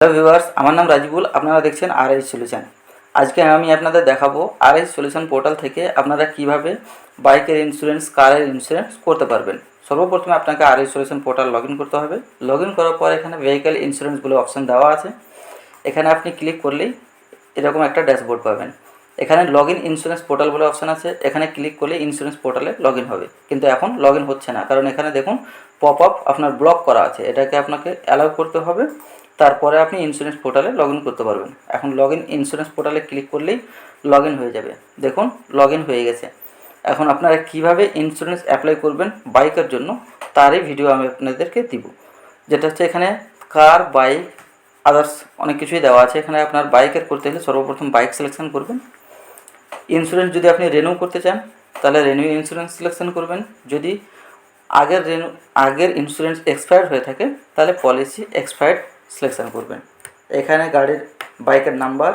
Hello viewers, আমার নাম রাজিবুল। আপনারা দেখছেন আরএস সলিউশন। আজকে আমি আপনাদের দেখাবো আরএস সলিউশন পোর্টাল থেকে আপনারা কিভাবে বাইকের ইন্স্যুরেন্স, কারের ইন্স্যুরেন্স করতে পারবেন। সর্বপ্রথমে আপনাকে RS solution portal log in করতে হবে। লগ ইন করার পর এখানে ভেহিক্যাল ইন্স্যুরেন্স বলে অপশান দেওয়া আছে। এখানে আপনি ক্লিক করলেই এরকম একটা ড্যাশবোর্ড পাবেন। এখানে লগ ইন ইন্স্যুরেন্স পোর্টাল বলে অপশান আছে। এখানে ক্লিক করলে ইন্স্যুরেন্স পোর্টালে লগ ইন হবে, কিন্তু এখন লগ ইন হচ্ছে না, কারণ এখানে দেখুন পপ আপ আপনার ব্লক করা আছে। এটাকে আপনাকে অ্যালাউ করতে হবে, তারপরে আপনি ইন্স্যুরেন্স পোর্টালে লগ ইন করতে পারবেন। এখন লগ ইন ইন্স্যুরেন্স পোর্টালে ক্লিক করলেই লগ ইন হয়ে যাবে। দেখুন লগ ইন হয়ে গেছে। এখন আপনারা কিভাবে ইন্স্যুরেন্স অ্যাপ্লাই করবেন বাইকের জন্য তারই ভিডিও আমি আপনাদেরকে দিব। যেটা হচ্ছে এখানে কার, বাইক, আদার্স অনেক কিছুই দেওয়া আছে। এখানে আপনার বাইকের করতে হলে সর্বপ্রথম বাইক সিলেকশন করবেন। ইন্স্যুরেন্স যদি আপনি রিনিউ করতে চান তাহলে রিনিউ ইন্স্যুরেন্স সিলেকশন করবেন। যদি আগের ইন্স্যুরেন্স এক্সপায়ার্ড হয়ে থাকে তাহলে পলিসি এক্সপায়ার্ড সিলেকশন করবেন। এখানে গাড়ির বাইকের নাম্বার,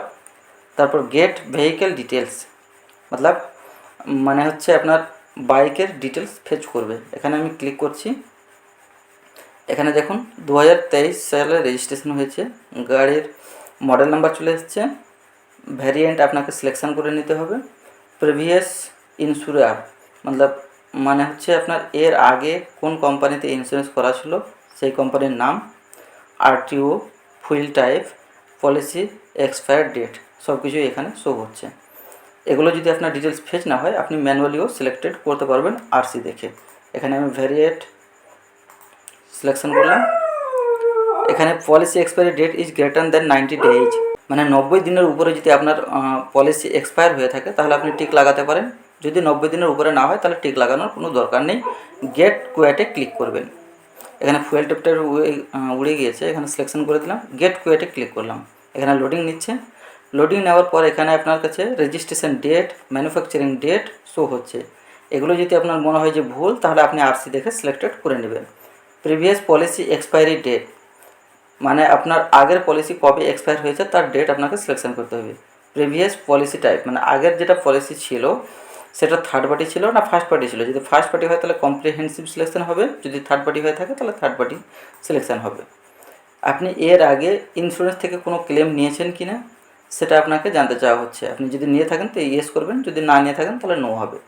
তারপর গেট ভেহিকেল ডিটেলস, মানে হচ্ছে আপনার বাইকের ডিটেলস ফেচ করবে। এখানে আমি ক্লিক করছি। এখানে দেখুন 2023 সালে রেজিস্ট্রেশন হয়েছে, গাড়ির মডেল নাম্বার চলে এসেছে, ভ্যারিয়েন্ট আপনাকে সিলেকশন করে নিতে হবে। প্রিভিয়াস ইন্স্যুরার মানে হচ্ছে আপনার এর আগে কোন কোম্পানিতে ইন্স্যুরেন্স করা ছিল সেই কোম্পানির নাম, RTO, fuel type, policy expire date, সব কিছুই এখানে শো হচ্ছে। এগুলো যদি আপনার ডিটেলস ফেচ না হয় আপনি ম্যানুয়ালিও সিলেক্টেড করতে পারবেন আরসি দেখে। এখানে আমি ভ্যারিয়েন্ট সিলেকশন করলাম। এখানে policy expiry date is greater than 90 days, মানে 90 দিনের উপরে যদি আপনার পলিসি এক্সপায়ার হয়ে থাকে তাহলে আপনি টিক লাগাতে পারেন। যদি 90 দিনের উপরে না হয় তাহলে টিক লাগানোর কোনো দরকার নেই। গেট কুয়েটে ক্লিক করবেন। এখানে ফুয়েল টেপটা উড়ে গিয়েছে, এখানে সিলেকশন করে দিলাম, গেট কুয়েটে ক্লিক করলাম। এখানে লোডিং নিচ্ছে। লোডিং নেওয়ার পর এখানে আপনার কাছে registration date, manufacturing date show হচ্ছে। এগুলো যদি আপনার মনে হয় যে ভুল তাহলে আপনি আরসি দেখে সিলেক্টেড করে নেবেন। প্রিভিয়াস পলিসি এক্সপায়ারি ডেট, মানে আপনার আগের পলিসি কবে এক্সপায়ার হয়েছে তার ডেট আপনাকে সিলেকশন করতে হবে। প্রিভিয়াস পলিসি টাইপ, মানে আগের যেটা পলিসি ছিল সেটা থার্ড পার্টি ছিল না ফার্স্ট পার্টি ছিল। যদি ফার্স্ট পার্টি হয় তাহলে কম্প্রিহেন্সিভ সিলেকশন হবে, যদি থার্ড পার্টি হয়ে থাকে তাহলে থার্ড পার্টি সিলেকশন হবে। আপনি এর আগে ইন্স্যুরেন্স থেকে কোনো ক্লেম নিয়েছেন কি না সেটা আপনাকে জানতে চাওয়া হচ্ছে। আপনি যদি নিয়ে থাকেন তো ইয়েস করবেন, যদি না নিয়ে থাকেন তাহলে নো হবে।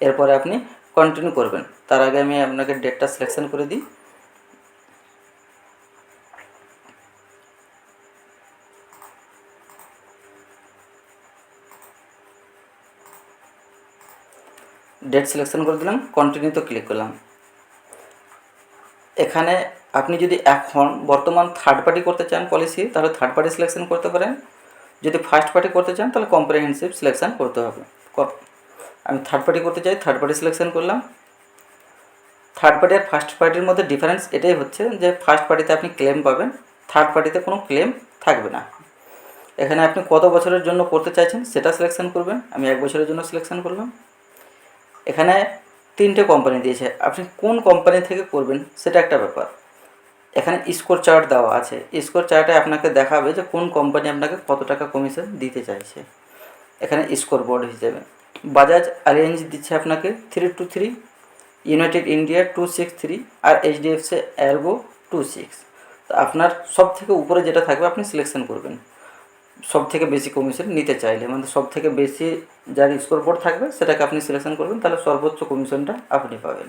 এরপরে আপনি কন্টিনিউ করবেন। তার আগে আমি আপনাকে ডেটটা সিলেকশন করে দিই। ডেট সিলেকশন করে দিলাম, কন্টিনিউতে ক্লিক করলাম। এখানে আপনি যদি এখন বর্তমান থার্ড পার্টি করতে চান পলিসি তাহলে থার্ড পার্টি সিলেকশন করতে পারেন। যদি ফার্স্ট পার্টি করতে চান তাহলে কম্প্রিহেন্সিভ সিলেকশন করতে হবে। আমি থার্ড পার্টি করতে চাই, থার্ড পার্টি সিলেকশন করলাম। থার্ড পার্টি আর ফার্স্ট পার্টির মধ্যে ডিফারেন্স এটাই হচ্ছে যে ফার্স্ট পার্টিতে আপনি ক্লেম পাবেন, থার্ড পার্টিতে কোনো ক্লেম থাকবে না। এখানে আপনি কত বছরের জন্য করতে চাইছেন সেটা সিলেকশন করবেন। আমি 1 বছরের জন্য সিলেকশন করলাম। এখানে 3টে কোম্পানি দিয়েছে, আপনি কোন কোম্পানি থেকে করবেন সেটা একটা ব্যাপার। এখানে স্কোর চার্ট দেওয়া আছে, স্কোর চার্টে আপনাকে দেখাবে যে কোন কোম্পানি আপনাকে কত টাকা কমিশন দিতে চাইছে। এখানে স্কোর বোর্ড হিসেবে বাজাজ অ্যালিয়েন্স দিচ্ছে আপনাকে 323, ইউনাইটেড ইন্ডিয়া 263 আর এইচডিএফসি এরগো 26। তো আপনার সব থেকে উপরে যেটা থাকবে আপনি সিলেকশন করবেন। সব থেকে বেশি কমিশন নিতে চাইলে, মানে সব থেকে বেশি যার স্কোর বোর্ড থাকবে সেটাকে আপনি সিলেকশন করবেন, তাহলে সর্বোচ্চ কমিশনটা আপনি পাবেন।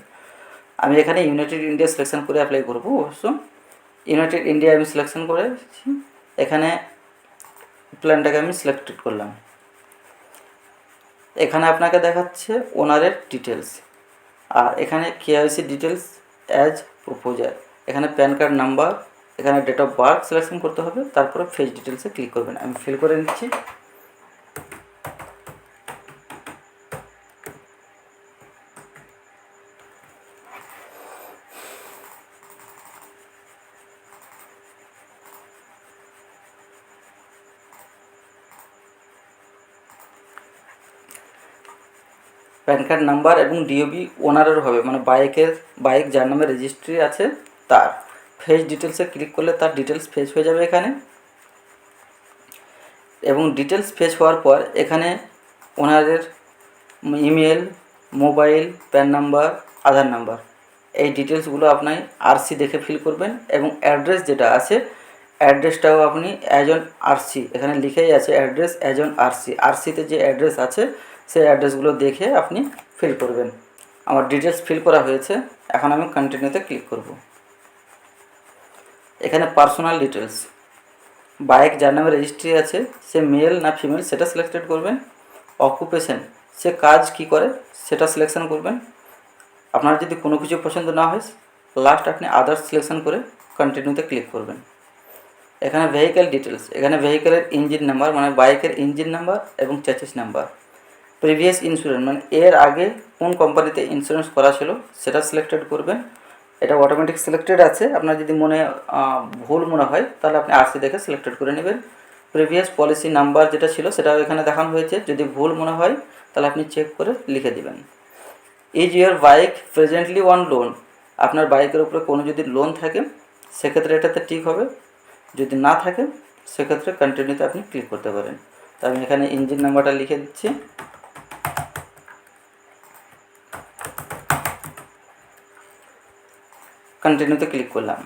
আমি এখানে ইউনাইটেড ইন্ডিয়া সিলেকশন করে অ্যাপ্লাই করব। অবশ্য ইউনাইটেড ইন্ডিয়া আমি সিলেকশন করেছি। এখানে প্ল্যানটাকে আমি সিলেক্টেড করলাম। এখানে আপনাকে দেখাচ্ছে ওনারের ডিটেলস, আর এখানে কেওয়াইসি ডিটেলস অ্যাজ প্রপোজার। এখানে প্যান কার্ড নাম্বার, এখানে ডেট অফ বার্থ সিলেকশন করতে হবে, তারপরে ফেস ডিটেলসে ক্লিক করবেন। আমি ফিল করে নিচ্ছি। প্যান কার্ড নাম্বার এবং ডিওবি ওনারের হবে, মানে বাইক যার নামে রেজিস্ট্রি আছে তার। ফেস ডিটেলসে ক্লিক করলে তার ডিটেলস ফেস হয়ে যাবে এখানে, এবং ডিটেলস ফেচ হওয়ার পর এখানে ওনাদের ইমেল, মোবাইল, প্যান নাম্বার, আধার নাম্বার, এই ডিটেলসগুলো আপনি আরসি দেখে ফিল করবেন। এবং অ্যাড্রেস যেটা আছে অ্যাড্রেসটাও আপনি অ্যাজ অন আরসি, এখানে লিখেই আছে অ্যাড্রেস অ্যাজ অন আরসি, আরসিতে যে অ্যাড্রেস আছে সেই অ্যাড্রেসগুলো দেখে আপনি ফিল করবেন। আমার ডিটেলস ফিল করা হয়েছে, এখন আমি কন্টিনিউতে ক্লিক করব। এখানে পার্সোনাল ডিটেলস, বাইক যার নামে রেজিস্ট্রি আছে সে মেল না ফিমেল সেটা সিলেক্টেড করবেন। অকুপেশন, সে কাজ কি করে সেটা সিলেকশন করবেন। আপনার যদি কোনো কিছু পছন্দ না হয় লাস্ট আপনি আদার্স সিলেকশন করে কন্টিনিউতে ক্লিক করবেন। এখানে ভেহিক্যাল ডিটেলস, এখানে ভেহিক্যালের ইঞ্জিন নাম্বার মানে বাইকের ইঞ্জিন নাম্বার এবং চ্যাসিস নাম্বার। প্রিভিয়াস ইন্স্যুরেন্স মানে এর আগে কোন কোম্পানিতে ইন্স্যুরেন্স করা ছিল সেটা সিলেক্টেড করবেন। এটা অটোমেটিক সিলেক্টেড আছে, আপনার যদি ভুল মনে হয় তাহলে আপনি আরসি দেখে সিলেক্টেড করে নেবেন। প্রিভিয়াস পলিসি নাম্বার যেটা ছিল সেটাও এখানে দেখানো হয়েছে, যদি ভুল মনে হয় তাহলে আপনি চেক করে লিখে দেবেন। Is your bike presently on loan, আপনার বাইকের উপরে কোনো যদি লোন থাকে সেক্ষেত্রে এটাতে টিক হবে, যদি না থাকে সেক্ষেত্রে কন্টিনিউতে আপনি ক্লিক করতে পারেন। তো আমি এখানে ইঞ্জিন নাম্বারটা লিখে দিচ্ছি, কন্টিনিউতে ক্লিক করলাম।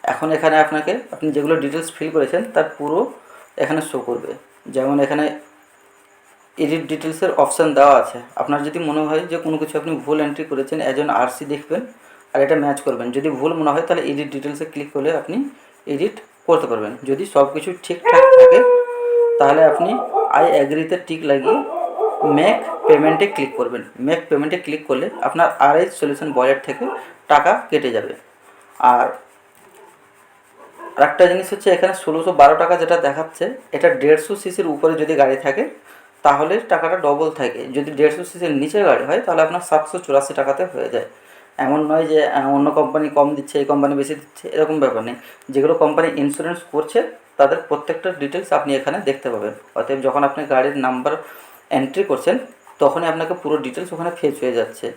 এখন এখানে আপনাকে আপনি যেগুলো ডিটেলস ফিল করেছেন তার পুরো এখানে শো করবে। যেমন এখানে এডিট ডিটেলসের অপশান দেওয়া আছে, আপনার যদি মনে হয় যে কোনো কিছু আপনি ভুল এন্ট্রি করেছেন অ্যাজ অন আরসি দেখবেন আর এটা ম্যাচ করবেন। যদি ভুল মনে হয় তাহলে এডিট ডিটেলসে ক্লিক করলে আপনি এডিট করতে পারবেন। যদি সব কিছু ঠিকঠাক থাকে তাহলে আপনি আই অ্যাগ্রিতে টিক লাগিয়ে মেক পেমেন্টে ক্লিক করবেন। মেক পেমেন্টে ক্লিক করলে আপনার আরএইচ সলিউশন ওয়ালেট থেকে টাকা কেটে যাবে। আর আরেকটা জিনিস হচ্ছে এখানে 1612 টাকা যেটা দেখাচ্ছে, এটা 150 সিসির উপরে যদি গাড়ি থাকে তাহলে টাকাটা ডবল থাকে, যদি 150 সিসির নিচে গাড়ি হয় তাহলে আপনার 784 টাকাতে হয়ে যায়। এমন নয় যে অন্য কোম্পানি কম দিচ্ছে এই কোম্পানি বেশি দিচ্ছে, এরকম ব্যাপার নেই। যেগুলো কোম্পানি ইন্স্যুরেন্স করছে তাদের প্রত্যেকটা ডিটেলস আপনি এখানে দেখতে পাবেন। অতএব যখন আপনি গাড়ির নাম্বার এন্ট্রি করছেন তখনই আপনাকে পুরো ডিটেলস ওখানে ফেচ হয়ে যাচ্ছে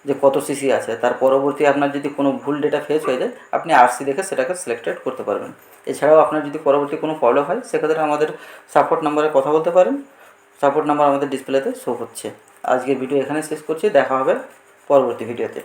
যে কত সিসি আছে। তার পরবর্তী আপনার যদি কোনো ভুল ডেটা ফেচ হয়ে যায় আপনি আরসি দেখে সেটাকে সিলেক্টেড করতে পারবেন। এছাড়াও আপনার যদি পরবর্তী কোনো প্রবলেম হয় সেক্ষেত্রে আমাদের সাপোর্ট নাম্বারে কথা বলতে পারেন। সাপোর্ট নাম্বার আমাদের ডিসপ্লেতে শো হচ্ছে। আজকের ভিডিও এখানে শেষ করছি, দেখা হবে পরবর্তী ভিডিওতে।